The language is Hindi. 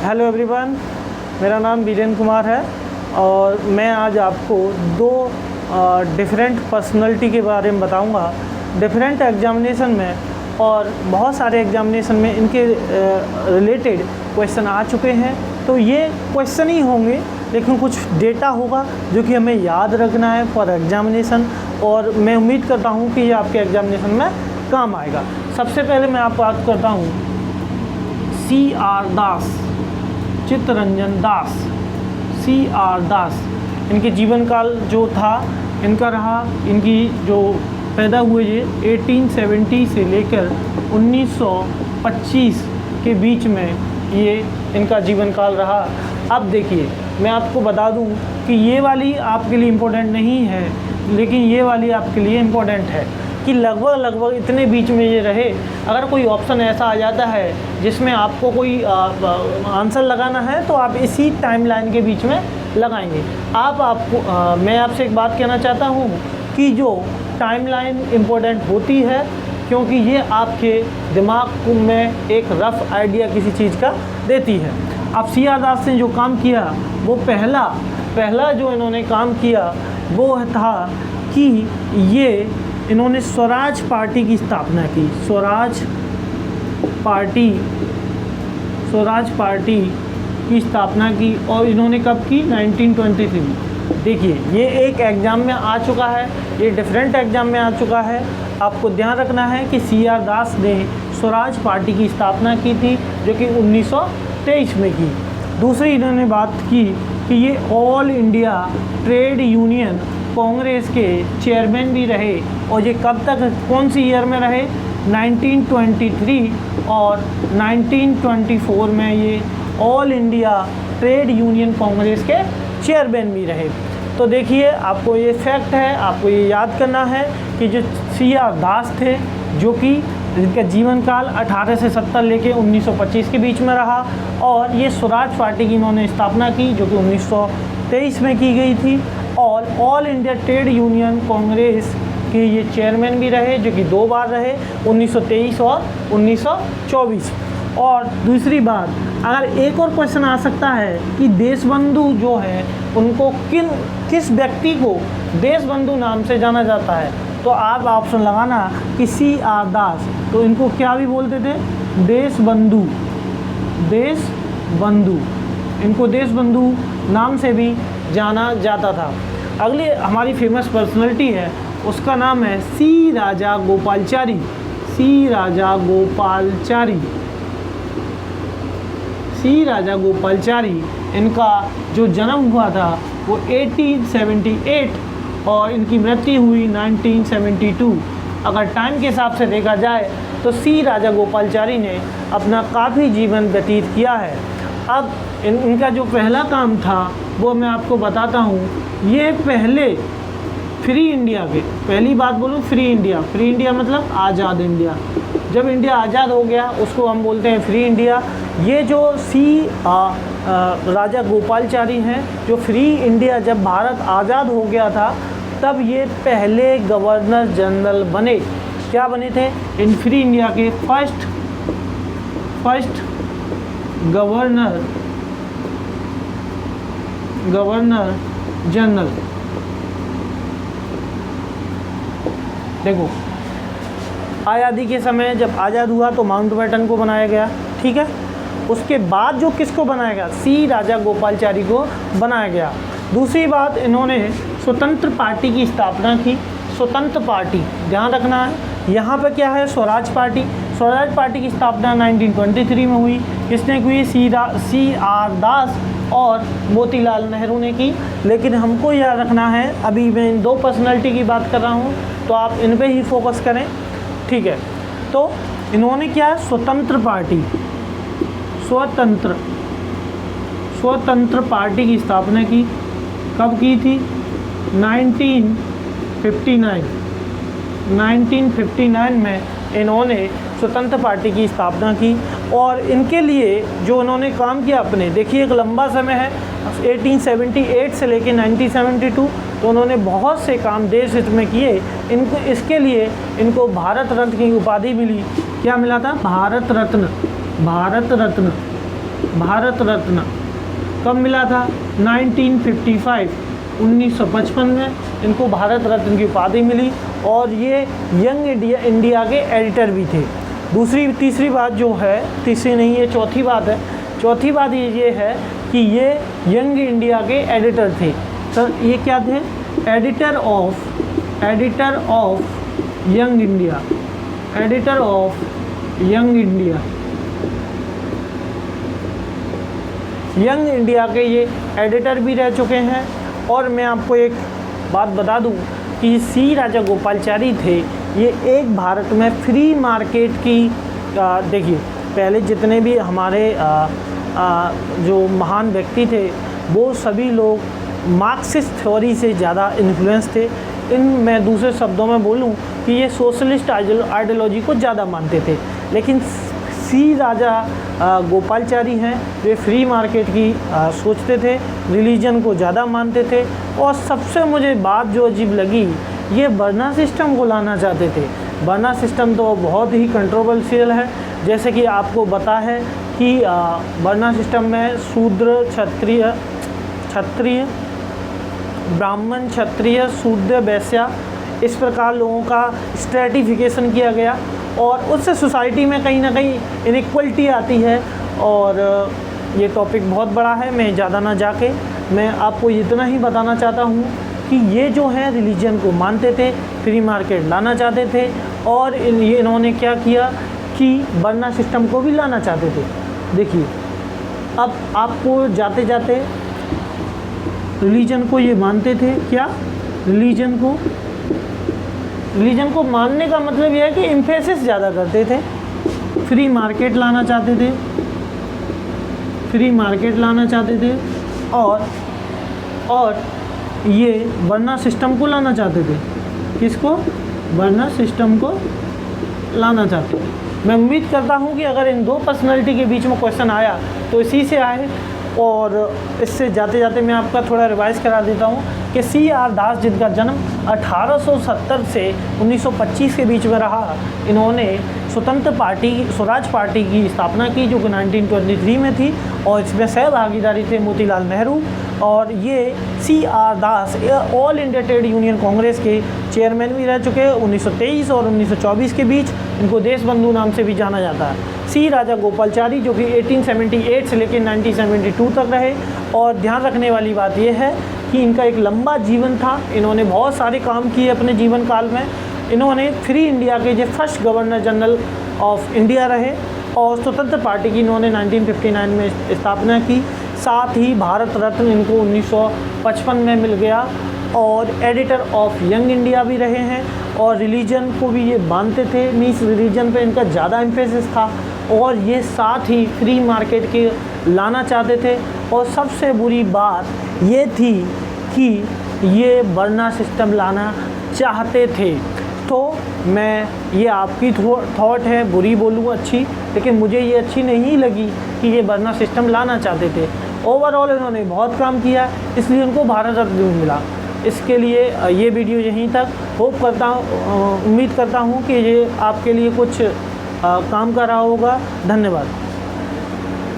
हेलो एवरीवन, मेरा नाम बीरेन कुमार है और मैं आज आपको दो डिफरेंट पर्सनालिटी के बारे में बताऊंगा। डिफरेंट एग्जामिनेशन में और बहुत सारे एग्जामिनेशन में इनके रिलेटेड क्वेश्चन आ चुके हैं। तो ये क्वेश्चन ही होंगे लेकिन कुछ डेटा होगा जो कि हमें याद रखना है फॉर एग्जामिनेशन, और मैं उम्मीद करता हूँ कि ये आपके एग्जामिनेशन में काम आएगा। सबसे पहले मैं आपको बात करता हूँ C.R. दास, चित्तरंजन दास, C.R. दास। इनके जीवन काल जो था इनका रहा, इनकी जो पैदा हुए ये 1870 से लेकर 1925 के बीच में ये इनका जीवन काल रहा। अब देखिए, मैं आपको बता दूं कि ये वाली आपके लिए इम्पोर्टेंट नहीं है, लेकिन ये वाली आपके लिए इम्पोर्टेंट है कि लगभग इतने बीच में ये रहे। अगर कोई ऑप्शन ऐसा आ जाता है जिसमें आपको कोई आंसर लगाना है तो आप इसी टाइमलाइन के बीच में लगाएंगे। मैं आपसे एक बात कहना चाहता हूँ कि जो टाइमलाइन इम्पोर्टेंट होती है, क्योंकि ये आपके दिमाग में एक रफ़ आइडिया किसी चीज़ का देती है। अब C.R. दास ने जो काम किया वो पहला जो इन्होंने काम किया वो था कि इन्होंने स्वराज पार्टी की स्थापना की। स्वराज पार्टी की स्थापना की, और इन्होंने कब की? 1923। देखिए, ये एक एग्ज़ाम में आ चुका है, ये डिफरेंट एग्ज़ाम में आ चुका है। आपको ध्यान रखना है कि C.R. दास ने स्वराज पार्टी की स्थापना की थी जो कि 1923 में की। दूसरी इन्होंने बात की कि ये all India trade union congress के चेयरमैन भी रहे, और ये कब तक, कौन सी ईयर में रहे? 1923 और 1924 में ये all India trade union congress के चेयरमैन भी रहे। तो देखिए, आपको ये फैक्ट है, आपको ये याद करना है कि जो C.R. दास थे, जो कि जिनका जीवन काल 18 से 70 लेके 1925 के बीच में रहा, और ये स्वराज पार्टी की इन्होंने स्थापना की जो कि 1923 में की गई थी, और all India trade union congress के ये चेयरमैन भी रहे जो कि 2 बार रहे, 1923 और 1924। और दूसरी बात, अगर एक और क्वेश्चन आ सकता है कि देशबंधु जो है उनको किस व्यक्ति को देशबंधु नाम से जाना जाता है, तो आप ऑप्शन लगाना कि C.R. दास। तो इनको क्या भी बोलते थे? देशबंधु। इनको देशबंधु नाम से भी जाना जाता था। अगली हमारी फेमस पर्सनालिटी है, उसका नाम है C. राजा गोपालचारी। इनका जो जन्म हुआ था वो 1878 और इनकी मृत्यु हुई 1972। अगर टाइम के हिसाब से देखा जाए तो C. राजा गोपालचारी ने अपना काफ़ी जीवन व्यतीत किया है। अब इनका जो पहला काम था वो मैं आपको बताता हूँ। ये पहले फ्री इंडिया के, पहली बात बोलूँ, फ्री इंडिया मतलब आज़ाद इंडिया। जब इंडिया आज़ाद हो गया उसको हम बोलते हैं फ्री इंडिया। ये जो राजा गोपालचारी हैं, जो फ्री इंडिया, जब भारत आज़ाद हो गया था तब ये पहले गवर्नर जनरल बने। क्या बने थे? इन फ्री इंडिया के फर्स्ट गवर्नर जनरल। देखो, आज़ादी के समय जब आज़ाद हुआ तो माउंटबेटन को बनाया गया, ठीक है। उसके बाद जो किसको बनाया गया? C. राजा गोपालचारी को बनाया गया। दूसरी बात, इन्होंने स्वतंत्र पार्टी की स्थापना की। स्वतंत्र पार्टी, ध्यान रखना है, यहाँ पे क्या है? स्वराज पार्टी की स्थापना 1923 में हुई। किसने की? C.R. दास और मोतीलाल नेहरू ने की। लेकिन हमको याद रखना है, अभी मैं इन दो पर्सनालिटी की बात कर रहा हूँ तो आप इन पे ही फोकस करें, ठीक है। तो इन्होंने क्या? स्वतंत्र पार्टी की स्थापना की। कब की थी? 1959 में इन्होंने स्वतंत्र पार्टी की स्थापना की। और इनके लिए जो इन्होंने काम किया अपने, देखिए एक लंबा समय है, 1878 से लेके 1972, तो उन्होंने बहुत से काम देश हित में किए। इसके लिए इनको भारत रत्न की उपाधि मिली। क्या मिला था? भारत रत्न। भारत रत्न कब मिला था? 1955, 1955 में इनको भारत रत्न की उपाधि मिली और ये यंग इंडिया के एडिटर भी थे। तीसरी बात जो है, तीसरी नहीं ये चौथी बात है, चौथी बात ये है कि ये यंग इंडिया के एडिटर थे। सर ये क्या थे? Editor of young India, editor of young India, young India के ये एडिटर भी रह चुके हैं। और मैं आपको एक बात बता दूं कि सी राजागोपालाचारी थे, ये एक भारत में फ्री मार्केट की देखिए पहले जितने भी हमारे जो महान व्यक्ति थे वो सभी लोग मार्क्सिस्ट थ्योरी से ज़्यादा इन्फ्लुएंस थे। मैं दूसरे शब्दों में बोलूं कि ये सोशलिस्ट आइडियोलॉजी को ज़्यादा मानते थे, लेकिन सी राजा गोपालाचारी हैं वे फ्री मार्केट की सोचते थे, रिलीजन को ज़्यादा मानते थे। और सबसे मुझे बात जो अजीब लगी, ये वर्ना सिस्टम को लाना चाहते थे। वर्ना सिस्टम तो बहुत ही कंट्रोवर्शियल है, जैसे कि आपको पता है कि वर्ना सिस्टम में शूद्र, क्षत्रिय, ब्राह्मण, क्षत्रिय, शूद्र, वैश्य, इस प्रकार लोगों का स्ट्रेटिफिकेशन किया गया और उससे सोसाइटी में कहीं ना कहीं इनइक्वलिटी आती है। और ये टॉपिक बहुत बड़ा है, मैं ज़्यादा ना जाके मैं आपको इतना ही बताना चाहता हूँ कि ये जो है रिलीजन को मानते थे, फ्री मार्केट लाना चाहते थे और इन्होंने क्या किया कि वर्ना सिस्टम को भी लाना चाहते थे। देखिए अब आपको जाते जाते रिलीजन को ये मानते थे, क्या रिलीजन को मानने का मतलब यह है कि एम्फेसिस ज़्यादा करते थे, फ्री मार्केट लाना चाहते थे, फ्री मार्केट लाना चाहते थे और ये वर्ना सिस्टम को लाना चाहते थे। किसको? वर्ना सिस्टम को लाना चाहते थे। मैं उम्मीद करता हूँ कि अगर इन दो पर्सनैलिटी के बीच में क्वेश्चन आया तो इसी से आए। और इससे जाते जाते मैं आपका थोड़ा रिवाइज़ करा देता हूँ कि C.R. दास जिनका जन्म 1870 से 1925 के बीच में रहा, इन्होंने स्वतंत्र पार्टी, स्वराज पार्टी की स्थापना की जो कि 1923 में थी और इसमें सहभागीदारी थे मोतीलाल नेहरू। और ये C.R. Das all India trade union congress के चेयरमैन भी रह चुके हैं 1923 और 1924 के बीच। इनको देश बंधु नाम से भी जाना जाता है। सी राजा गोपालाचारी जो कि 1878 से लेकर 1972 तक रहे। और ध्यान रखने वाली बात यह है कि इनका एक लंबा जीवन था, इन्होंने बहुत सारे काम किए अपने जीवन काल में। इन्होंने फ्री इंडिया के जो first governor general of India रहे और स्वतंत्र पार्टी की इन्होंने 1959 में स्थापना की। साथ ही भारत रत्न इनको 1955 में मिल गया और एडिटर ऑफ यंग इंडिया भी रहे हैं। और रिलीजन को भी ये मानते थे, मीन्स रिलीजन पे इनका ज़्यादा एम्फेसिस था। और ये साथ ही फ्री मार्केट के लाना चाहते थे। और सबसे बुरी बात ये थी कि ये वर्ना सिस्टम लाना चाहते थे। तो मैं ये आपकी थॉट है, बुरी बोलूँ अच्छी, लेकिन मुझे ये अच्छी नहीं लगी कि ये वर्ना सिस्टम लाना चाहते थे। ओवरऑल इन्होंने बहुत काम किया, इसलिए उनको भारत रत्न मिला। इसके लिए ये वीडियो यहीं तक। उम्मीद करता हूँ कि ये आपके लिए कुछ काम कर रहा होगा। धन्यवाद।